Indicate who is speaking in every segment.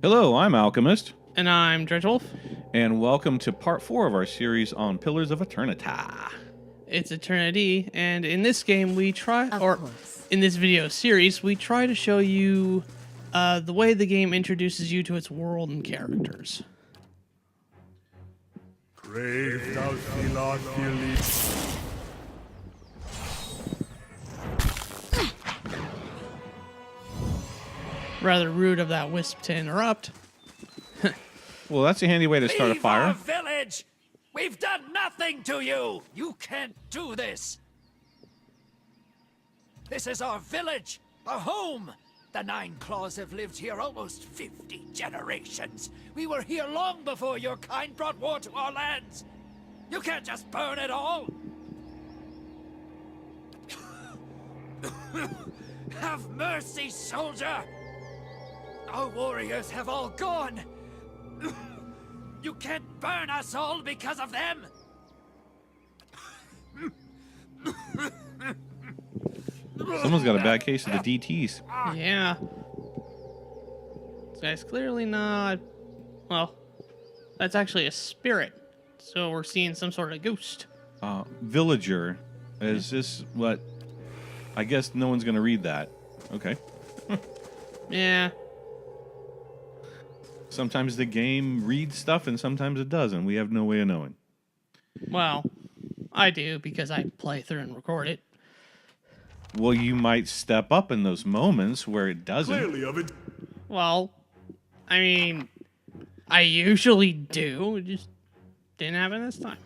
Speaker 1: Hello, I'm Alchemist,
Speaker 2: And I'm Dredgewolf.
Speaker 1: and welcome to part 4 of our series on Pillars of Eternity.
Speaker 2: It's Eternity, and in this game we try,
Speaker 3: Of
Speaker 2: or
Speaker 3: course.
Speaker 2: in this video series, we try to show you the way the game introduces you to its world and characters.
Speaker 4: Brave thou Philon Philip.
Speaker 2: Rather rude of that wisp to interrupt.
Speaker 1: Well, that's a handy way to start a
Speaker 5: Leave our
Speaker 1: fire.
Speaker 5: village! We've done nothing to you! You can't do this! This is our village, our home! The Nine Claws have lived here almost 50 generations. We were here long before your kind brought war to our lands. You can't just burn it all! Have mercy, soldier! Our warriors have all gone! You can't burn us all because of them!
Speaker 1: Someone's got a bad case of the DTs.
Speaker 2: Yeah. This guy's clearly not. Well, that's actually a spirit. So we're seeing some sort of ghost.
Speaker 1: Villager. Is this what? I guess no one's going to read that. Okay.
Speaker 2: Yeah.
Speaker 1: Sometimes the game reads stuff and sometimes it doesn't. We have no way of knowing.
Speaker 2: Well, I do because I play through and record it.
Speaker 1: Well, you might step up in those moments where it doesn't.
Speaker 4: Clearly of it.
Speaker 2: Well, I mean, I usually do. It just didn't happen this time.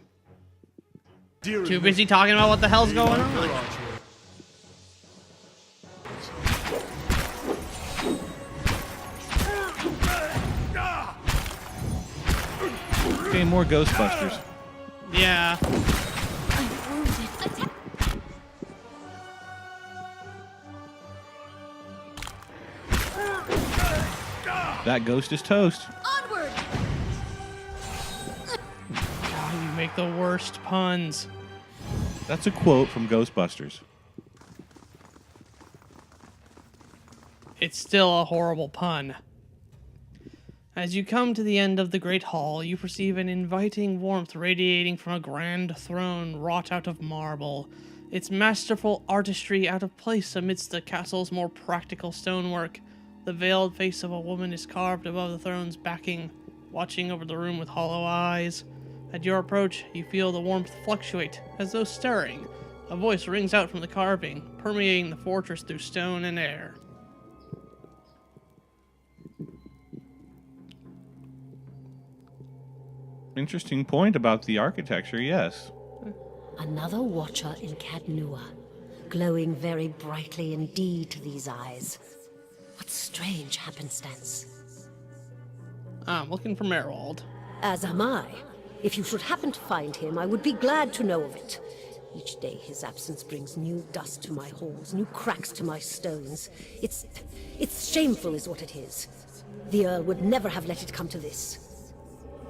Speaker 2: Too busy talking about what the hell's going on.
Speaker 1: Okay, more Ghostbusters.
Speaker 2: Yeah.
Speaker 1: That ghost is toast.
Speaker 3: Onward!
Speaker 2: God, you make the worst puns.
Speaker 1: That's a quote from Ghostbusters.
Speaker 2: It's still a horrible pun. As you come to the end of the Great Hall, you perceive an inviting warmth radiating from a grand throne wrought out of marble. Its masterful artistry out of place amidst the castle's more practical stonework. The veiled face of a woman is carved above the throne's backing, watching over the room with hollow eyes. At your approach, you feel the warmth fluctuate, as though stirring. A voice rings out from the carving, permeating the fortress through stone and air.
Speaker 1: Interesting point about the architecture, yes.
Speaker 3: Another watcher in Cadnua, glowing very brightly indeed to these eyes. What strange happenstance.
Speaker 2: I'm looking for Merwald.
Speaker 3: As am I. If you should happen to find him, I would be glad to know of it. Each day his absence brings new dust to my halls, new cracks to my stones. It's shameful is what it is. The Earl would never have let it come to this.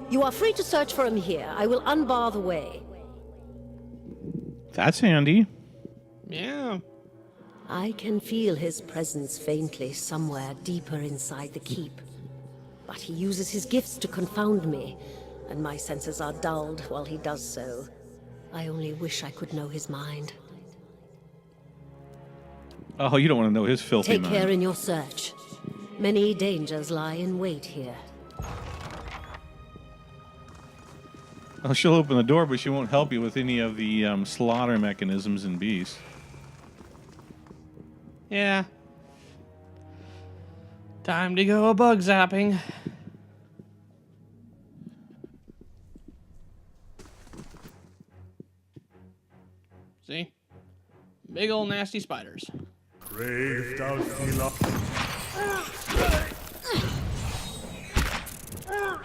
Speaker 3: You are free to search for him here. I will unbar the way.
Speaker 1: That's handy.
Speaker 2: Yeah.
Speaker 3: I can feel his presence faintly somewhere deeper inside the keep. But he uses his gifts to confound me, and my senses are dulled while he does so. I only wish I could know his mind.
Speaker 1: Oh, you don't want to know his filthy
Speaker 3: Take
Speaker 1: mind.
Speaker 3: care in your search. Many dangers lie in wait here.
Speaker 1: Oh, she'll open the door, but she won't help you with any of the slaughter mechanisms in Beast.
Speaker 2: Yeah. Time to go a bug zapping. See? Big old nasty spiders.
Speaker 4: Brave thou Philon.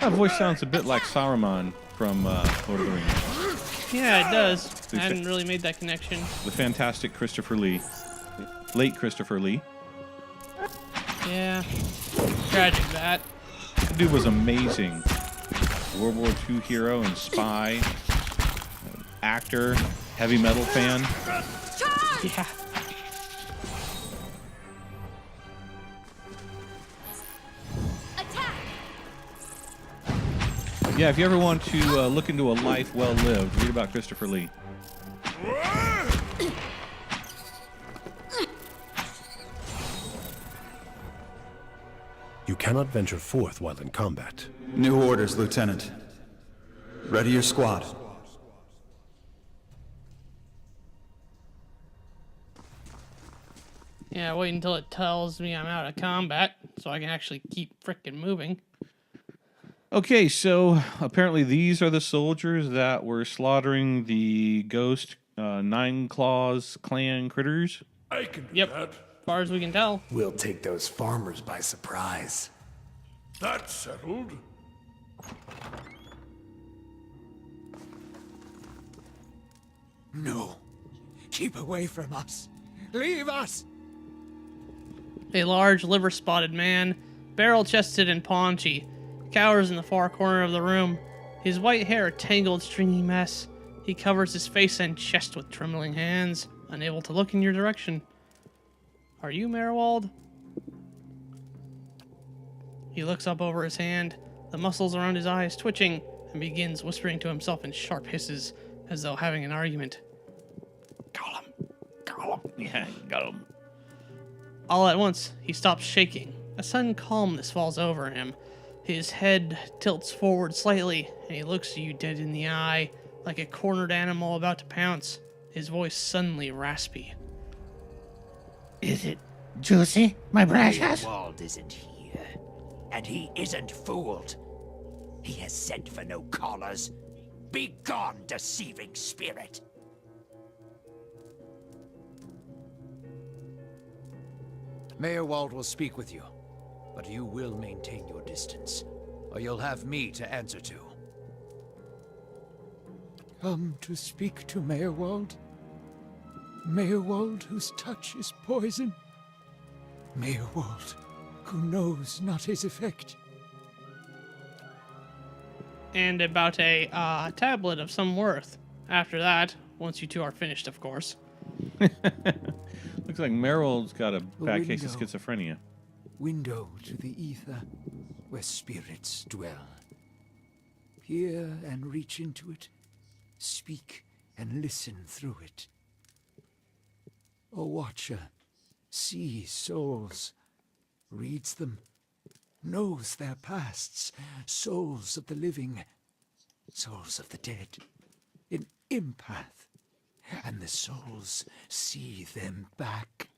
Speaker 1: That voice sounds a bit like Saruman from Lord of the Rings.
Speaker 2: Yeah, it does. I
Speaker 1: Okay.
Speaker 2: hadn't really made that connection.
Speaker 1: The fantastic Christopher Lee. Late Christopher Lee.
Speaker 2: Yeah. Tragic that.
Speaker 1: The dude was amazing. World War II hero and spy. Actor. Heavy metal fan.
Speaker 2: Yeah.
Speaker 3: Attack!
Speaker 1: Yeah, if you ever want to look into a life well lived, read about Christopher Lee.
Speaker 6: You cannot venture forth while in combat.
Speaker 7: New orders, Lieutenant. Ready your squad.
Speaker 2: Yeah, wait until it tells me I'm out of combat so I can actually keep frickin' moving.
Speaker 1: Okay, so apparently these are the soldiers that were slaughtering the ghost Nine Claws clan critters.
Speaker 4: I can do
Speaker 2: Yep.
Speaker 4: that.
Speaker 2: As far as we can tell.
Speaker 8: We'll take those farmers by surprise.
Speaker 4: That's settled.
Speaker 5: No. Keep away from us. Leave us.
Speaker 2: A large, liver-spotted man, barrel-chested and paunchy, cowers in the far corner of the room. His white hair a tangled, stringy mess. He covers his face and chest with trembling hands, unable to look in your direction. Are you Merwald? He looks up over his hand, the muscles around his eyes twitching, and begins whispering to himself in sharp hisses, as though having an argument. Call him. Call him.
Speaker 1: Yeah, got him.
Speaker 2: All at once, he stops shaking. A sudden calmness falls over him. His head tilts forward slightly, and he looks you dead in the eye, like a cornered animal about to pounce, his voice suddenly raspy.
Speaker 9: Is it juicy, my precious?
Speaker 5: Wald isn't here, and he isn't fooled. He has sent for no callers. Be gone, deceiving spirit.
Speaker 8: Mayor Wald will speak with you, but you will maintain your distance, or you'll have me to answer to.
Speaker 5: Come to speak to Mayor Wald? Mayor Wald, whose touch is poison? Mayor Wald, who knows not his effect?
Speaker 2: And about a tablet of some worth. After that, once you two are finished, of course.
Speaker 1: Looks like Meryl's got a bad case of
Speaker 5: window.
Speaker 1: schizophrenia.
Speaker 5: Window to the ether, where spirits dwell. Peer and reach into it. Speak and listen through it. A watcher sees souls, reads them, knows their pasts, souls of the living, souls of the dead, an empath, and the souls see them back.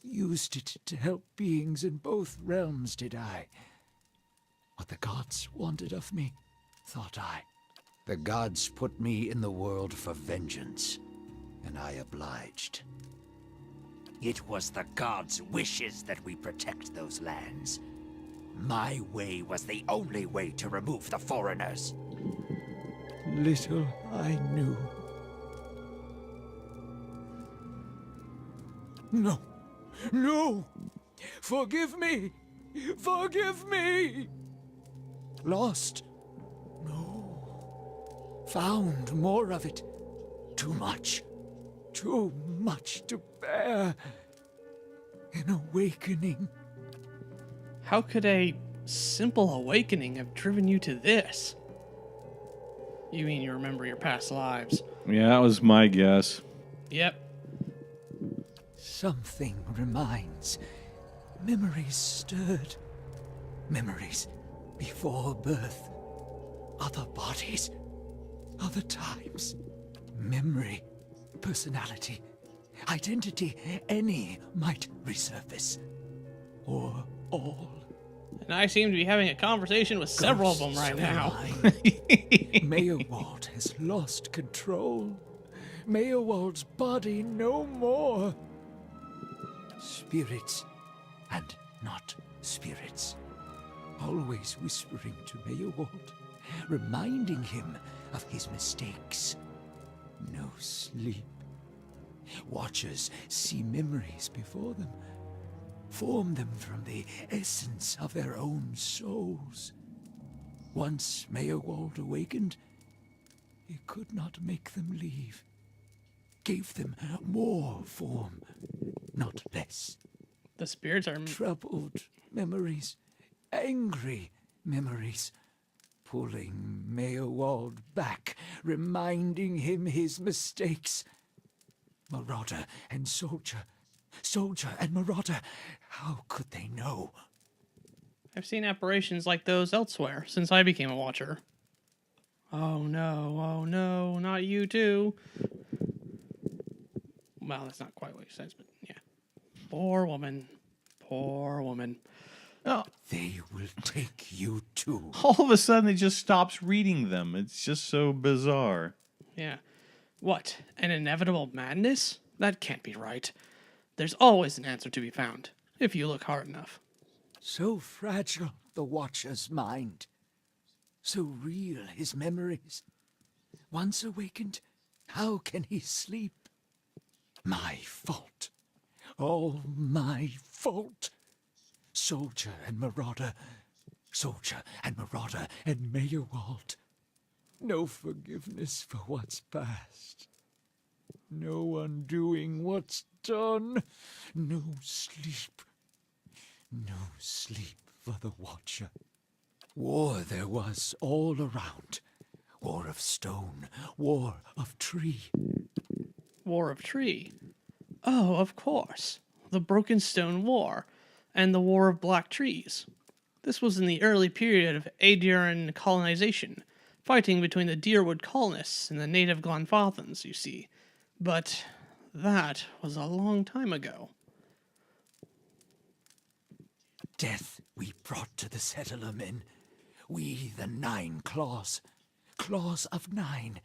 Speaker 5: Used it to help beings in both realms, did I. What the gods wanted of me, thought I.
Speaker 8: The gods put me in the world for vengeance, and I obliged.
Speaker 5: It was the gods' wishes that we protect those lands. My way was the only way to remove the foreigners. Little I knew. No! No! Forgive me! Forgive me! Lost? No. Found more of it. Too much. Too much to bear. An awakening.
Speaker 2: How could a simple awakening have driven you to this? You mean you remember your past lives?
Speaker 1: Yeah, that was my guess.
Speaker 2: Yep.
Speaker 5: Something reminds. Memories stirred. Memories before birth. Other bodies. Other times. Memory. Personality. Identity. Any might resurface. Or all.
Speaker 2: And I seem to be having a conversation with several of them right now.
Speaker 5: Mayor Wald has lost control. Mayor Wald's body no more. Spirits and not spirits. Always whispering to Mayor Wald, reminding him of his mistakes. No sleep. Watchers see memories before them, form them from the essence of their own souls. Once Mayor Wald awakened, he could not make them leave. Gave them more form, not less.
Speaker 2: The spirits are...
Speaker 5: Troubled memories, angry memories, pulling Mayorwald back, reminding him his mistakes. Marauder and soldier, soldier and marauder, how could they know?
Speaker 2: I've seen apparitions like those elsewhere since I became a watcher. Oh no, not you too. Well, that's not quite what he says, but yeah. Poor woman. Poor woman.
Speaker 1: Oh,
Speaker 5: They will take you too.
Speaker 1: all of a sudden, it just stops reading them. It's just so bizarre.
Speaker 2: Yeah. What? An inevitable madness? That can't be right. There's always an answer to be found, if you look hard enough.
Speaker 5: So fragile, the Watcher's mind. So real, his memories. Once awakened, how can he sleep? My fault. All my fault. Soldier and marauder. Soldier and marauder and Mayorwald. No forgiveness for what's past. No undoing what's done. No sleep. No sleep for the Watcher. War there was all around. War of stone, war of tree.
Speaker 2: War of Tree. Oh, of course. The Broken Stone War, and the War of Black Trees. This was in the early period of Aedirn colonization, fighting between the Deerwood colonists and the native Glenfathans, you see. But that was a long time ago.
Speaker 5: Death we brought to the settler men. We, the 9 Claws. Claws of 9.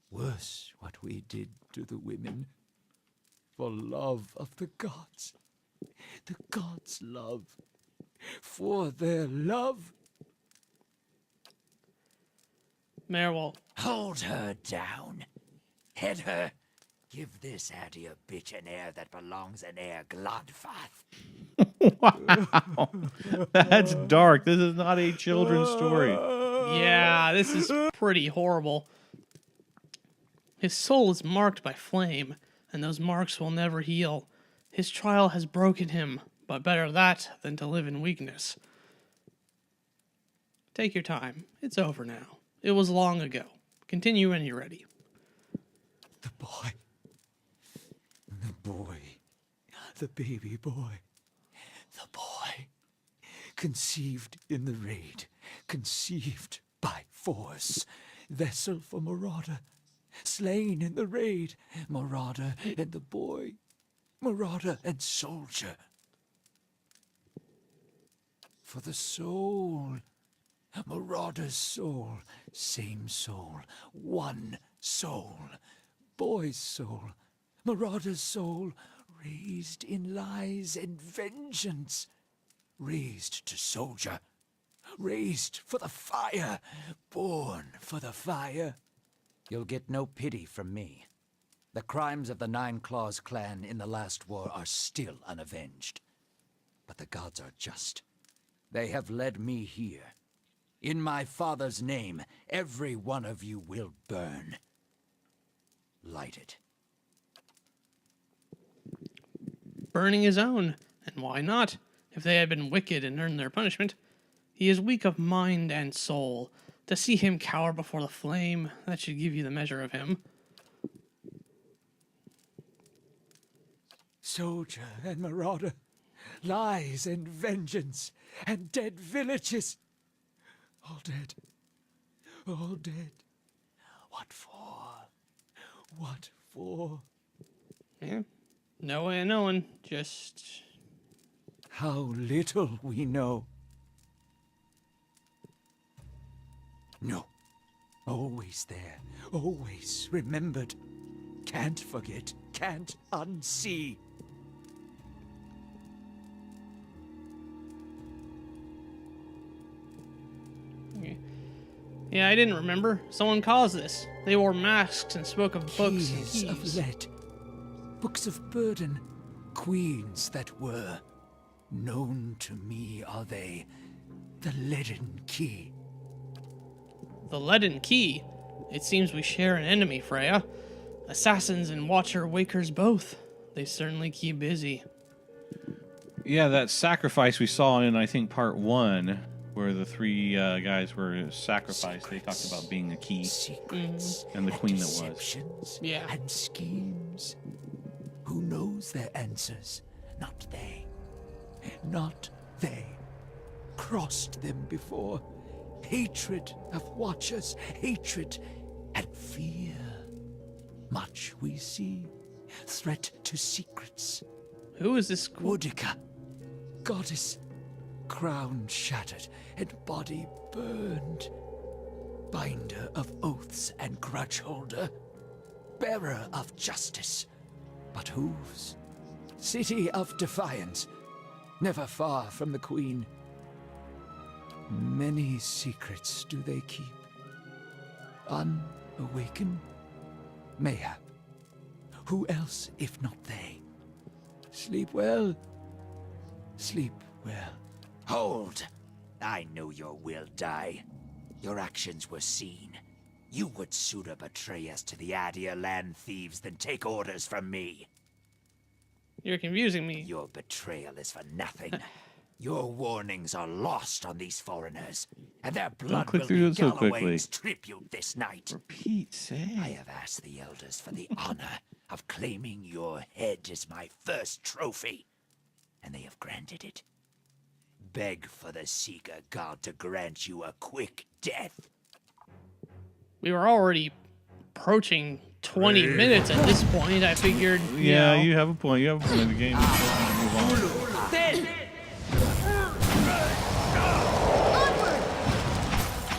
Speaker 5: Worse what we did to the women. For love of the gods. The gods' love. For their love.
Speaker 2: Mayorwald.
Speaker 5: Hold her down. Head her. Give this addy a bitch an heir that belongs in Air Glodfath.
Speaker 1: Wow. That's dark. This is not a children's story.
Speaker 2: Yeah, this is pretty horrible. His soul is marked by flame, and those marks will never heal. His trial has broken him, but better that than to live in weakness. Take your time. It's over now. It was long ago. Continue when you're ready.
Speaker 5: The boy. The boy. The baby boy. The boy. Conceived in the raid. Conceived by force. Vessel for marauder. Slain in the raid. Marauder and the boy. Marauder and soldier. For the soul. Marauder's soul. Same soul. One soul. Boy's soul. Marauder's soul. Raised in lies and vengeance. Raised to soldier. Raised for the fire. Born for the fire. You'll get no pity from me. The crimes of the 9 Claws clan in the last war are still unavenged. But the gods are just. They have led me here. In my father's name, every one of you will burn. Light it.
Speaker 2: Burning his own, and why not, if they had been wicked and earned their punishment? He is weak of mind and soul. To see him cower before the flame, that should give you the measure of him.
Speaker 5: Soldier and marauder, lies and vengeance, and dead villages. All dead. All dead. What for? What for?
Speaker 2: Yeah. No way of knowing. Just...
Speaker 5: How little we know. No. Always there. Always remembered. Can't forget. Can't unsee.
Speaker 2: Yeah, I didn't remember. Someone caused this. They wore masks and spoke of books and
Speaker 5: Keys of
Speaker 2: keys.
Speaker 5: lead. Books of burden. Queens that were. Known to me are they. The leaden key.
Speaker 2: The leaden key. It seems we share an enemy, Freya. Assassins and Watcher Wakers both. They certainly keep busy.
Speaker 1: Yeah, that sacrifice we saw in, I think, part 1 where the three guys were sacrificed. They talked about being a key.
Speaker 5: Secrets
Speaker 1: And the queen that was.
Speaker 5: deceptions
Speaker 2: Yeah.
Speaker 5: and schemes. Who knows their answers? Not they. Not they. Crossed them before. Hatred of watchers, hatred and fear. Much we see. Threat to secrets.
Speaker 2: Who is this?
Speaker 5: Woodica, goddess, crown shattered and body burned. Binder of oaths and grudge holder. Bearer of justice, but hooves. City of defiance, never far from the queen. Many secrets do they keep. Unawakened? Mayhap. Who else if not they? Sleep well. Sleep well. Hold! I know your will die. Your actions were seen. You would sooner betray us to the Adir land thieves than take orders from me.
Speaker 2: You're confusing me.
Speaker 5: Your betrayal is for nothing. Your warnings are lost on these foreigners, and their blood
Speaker 1: click
Speaker 5: will
Speaker 1: through
Speaker 5: be
Speaker 1: it so quickly.
Speaker 5: Galloway's tribute this night.
Speaker 1: For Pete's sake.
Speaker 5: I have asked the elders for the honor of claiming your head as my first trophy, and they have granted it. Beg for the Seeker God to grant you a quick death.
Speaker 2: We were already approaching 20 minutes at this point. I figured,
Speaker 1: Yeah,
Speaker 2: you know,
Speaker 1: you have a point. You have a point. The game is supposed to move on.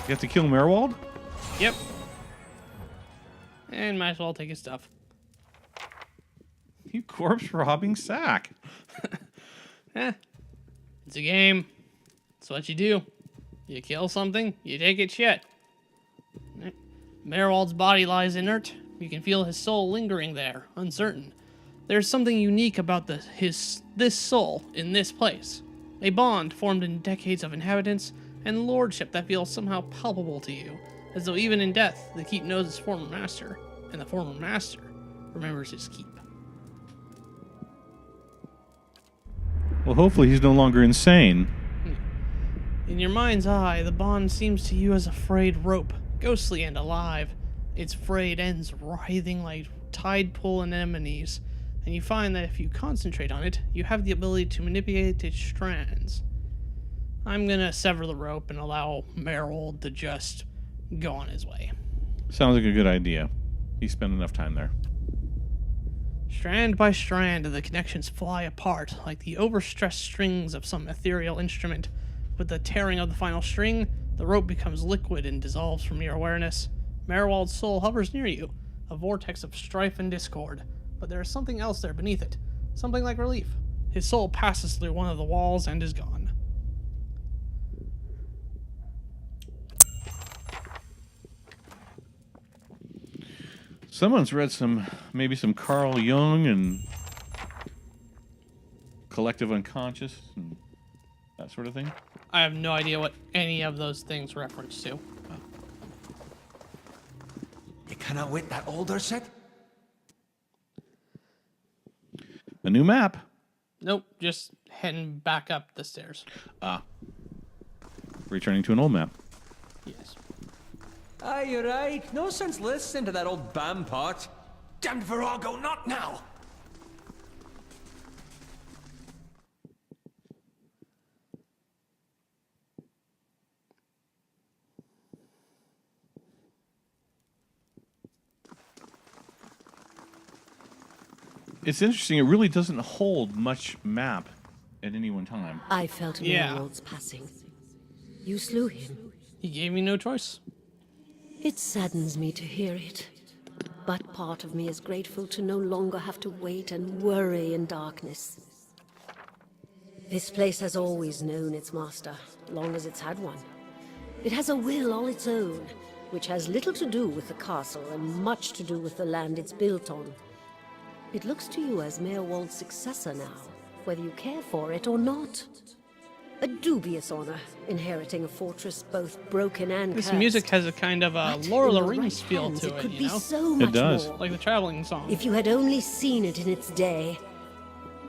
Speaker 1: You have to kill Merwald?
Speaker 2: Yep. And might as well take his stuff.
Speaker 1: You corpse robbing sack.
Speaker 2: It's a game. It's what you do. You kill something, you take its shit. Merwald's body lies inert. You can feel his soul lingering there, uncertain. There's something unique about this soul in this place. A bond formed in decades of inhabitants and lordship that feels somehow palpable to you, as though even in death, the keep knows its former master, and the former master remembers his keep.
Speaker 1: Well, hopefully he's no longer insane.
Speaker 2: In your mind's eye, the bond seems to you as a frayed rope, ghostly and alive. Its frayed ends writhing like tide pool anemones, and you find that if you concentrate on it, you have the ability to manipulate its strands. I'm gonna sever the rope and allow Merrill to just go on his way.
Speaker 1: Sounds like a good idea. He spent enough time there.
Speaker 2: Strand by strand, the connections fly apart like the overstressed strings of some ethereal instrument. With the tearing of the final string, the rope becomes liquid and dissolves from your awareness. Merwald's soul hovers near you, a vortex of strife and discord, but there is something else there beneath it, something like relief. His soul passes through one of the walls and is gone.
Speaker 1: Someone's read maybe some Carl Jung and Collective Unconscious and that sort of thing.
Speaker 2: I have no idea what any of those things reference to.
Speaker 5: You cannot wait that older set?
Speaker 1: A new map.
Speaker 2: Nope, just heading back up the stairs.
Speaker 1: Returning to an old map.
Speaker 2: Yes.
Speaker 10: Aye, you're right. No sense listening to that old bam pot.
Speaker 5: Damned Virago, not now!
Speaker 1: It's interesting. It really doesn't hold much map at any one time.
Speaker 3: I felt
Speaker 2: Yeah.
Speaker 3: Merwald's passing. You slew him.
Speaker 2: He gave me no choice.
Speaker 3: It saddens me to hear it. But part of me is grateful to no longer have to wait and worry in darkness. This place has always known its master, long as it's had one. It has a will all its own, which has little to do with the castle and much to do with the land it's built on. It looks to you as Merwald's successor now, whether you care for it or not. A dubious honor, inheriting a fortress both broken and
Speaker 2: This
Speaker 3: cursed.
Speaker 2: music has a kind of a
Speaker 3: But
Speaker 2: Lord of
Speaker 3: in
Speaker 2: the
Speaker 3: the
Speaker 2: Rings
Speaker 3: right
Speaker 2: feel
Speaker 3: hands,
Speaker 2: to
Speaker 3: it
Speaker 2: it,
Speaker 3: could
Speaker 2: you
Speaker 3: be
Speaker 2: know?
Speaker 3: so
Speaker 1: It
Speaker 3: much
Speaker 1: does.
Speaker 3: more.
Speaker 2: Like the traveling song.
Speaker 3: If you had only seen it in its day,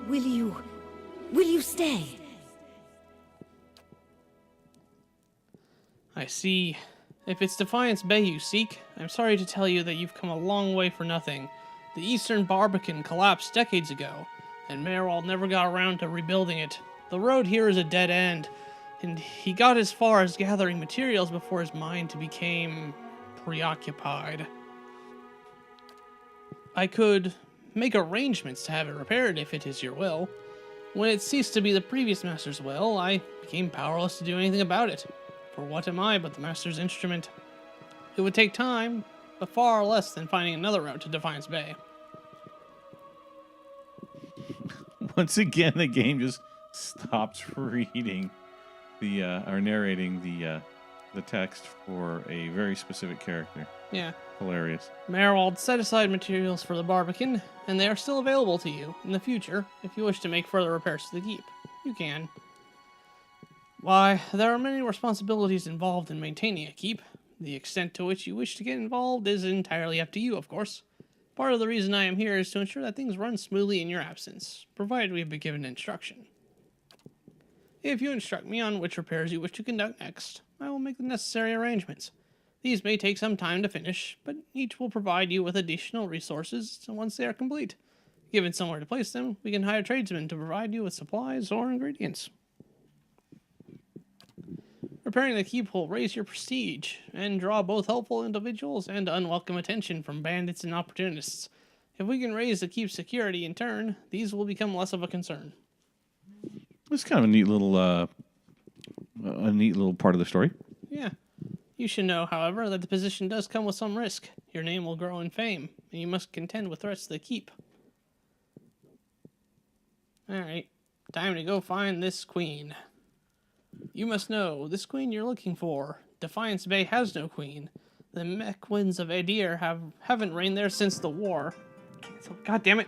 Speaker 3: will you stay?
Speaker 2: I see. If it's Defiance Bay you seek, I'm sorry to tell you that you've come a long way for nothing. The Eastern Barbican collapsed decades ago, and Mayorwald never got around to rebuilding it. The road here is a dead end, and he got as far as gathering materials before his mind became preoccupied. I could make arrangements to have it repaired if it is your will. When it ceased to be the previous master's will, I became powerless to do anything about it. For what am I but the master's instrument? It would take time, but far less than finding another route to Defiance Bay.
Speaker 1: Once again, the game just stops reading the or narrating the text for a very specific character.
Speaker 2: Yeah.
Speaker 1: Hilarious.
Speaker 2: Mayorwald set aside materials for the Barbican, and they are still available to you in the future if you wish to make further repairs to the keep. You can. Why, there are many responsibilities involved in maintaining a keep. The extent to which you wish to get involved is entirely up to you, of course. Part of the reason I am here is to ensure that things run smoothly in your absence, provided we have been given instruction. If you instruct me on which repairs you wish to conduct next, I will make the necessary arrangements. These may take some time to finish, but each will provide you with additional resources once they are complete. Given somewhere to place them, we can hire tradesmen to provide you with supplies or ingredients. Repairing the keep will raise your prestige and draw both helpful individuals and unwelcome attention from bandits and opportunists. If we can raise the keep's security in turn, these will become less of a concern.
Speaker 1: It's kind of a neat little part of the story.
Speaker 2: Yeah. You should know, however, that the position does come with some risk. Your name will grow in fame, and you must contend with threats to the keep. Alright, time to go find this queen. You must know, this queen you're looking for, Defiance Bay has no queen. The Mechwins of Adir haven't reigned there since the war. Cancel. God damn it.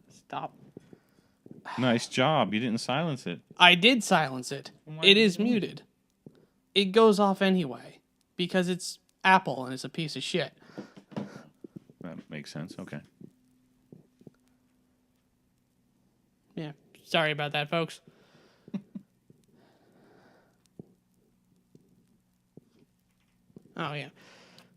Speaker 2: Stop.
Speaker 1: Nice job. You didn't silence it.
Speaker 2: I did silence it. It is muted. It goes off anyway, because it's Apple and it's a piece of shit.
Speaker 1: That makes sense. Okay.
Speaker 2: Yeah, sorry about that, folks. Oh, yeah.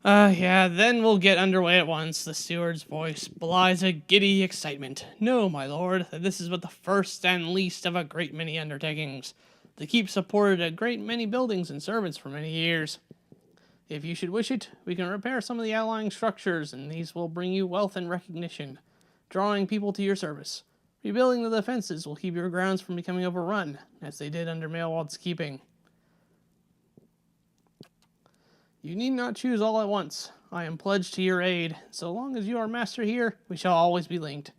Speaker 2: Yeah, then we'll get underway at once. The steward's voice belies a giddy excitement. No, my lord, this is but the first and least of a great many undertakings. The keep supported a great many buildings and servants for many years. If you should wish it, we can repair some of the outlying structures, and these will bring you wealth and recognition, drawing people to your service. Rebuilding the defenses will keep your grounds from becoming overrun, as they did under Mayorwald's keeping. You need not choose all at once. I am pledged to your aid. So long as you are master here, we shall always be linked.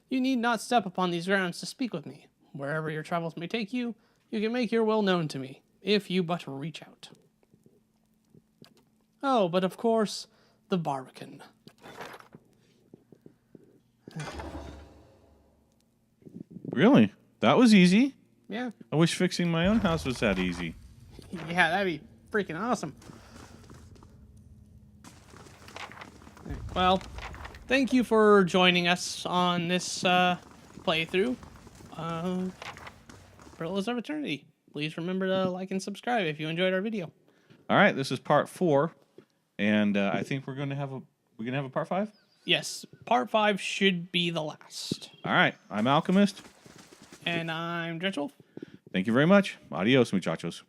Speaker 2: You need not step upon these grounds to speak with me. Wherever your travels may take you, you can make your will known to me, if you but reach out. Oh, but of course, the Barbican.
Speaker 1: Really? That was easy.
Speaker 2: Yeah.
Speaker 1: I wish fixing my own house was that easy.
Speaker 2: Yeah, that'd be freaking awesome. Well, thank you for joining us on this playthrough. Pillars of Eternity. Please remember to like and subscribe if you enjoyed our video.
Speaker 1: All right, this is part 4, and I think we're gonna have a part 5.
Speaker 2: Yes, part 5 should be the last.
Speaker 1: All right, I'm Alchemist,
Speaker 2: and I'm Dretchel.
Speaker 1: Thank you very much. Adios, muchachos.